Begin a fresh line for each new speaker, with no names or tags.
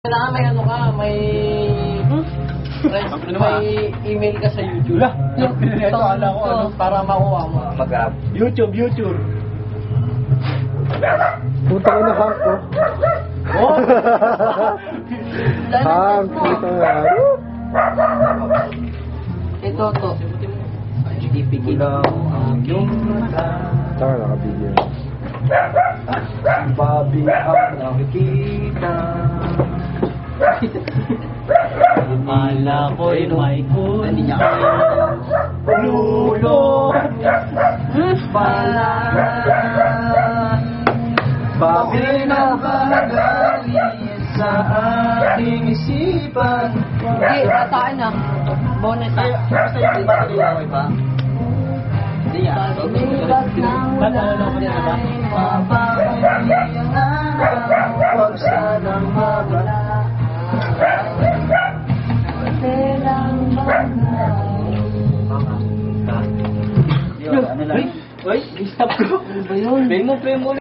Kailangan may ano ka, may may email ka sa YouTube.
Ito, alam ko ano.
Para makuha mo.
Mag-grab. YouTube.
Puta ko na hang ko.
Oh!
Hang, puta na.
Ito, to.
Ibigin ang iyong mata.
Saka nakabigyan.
Babi ang nakikita.
Akala ko'y may
Hindi niya
lulo.
Pala. Babi na bagali sa aking isipan.
Hindi, bataan na. Bonus na.
Basta yung iba nila ba? Hindi yan. Mapapahuli ang araw, huwag sanang mawala. Ano lang? Uy, stop ko. Ano ba yun? Play mo.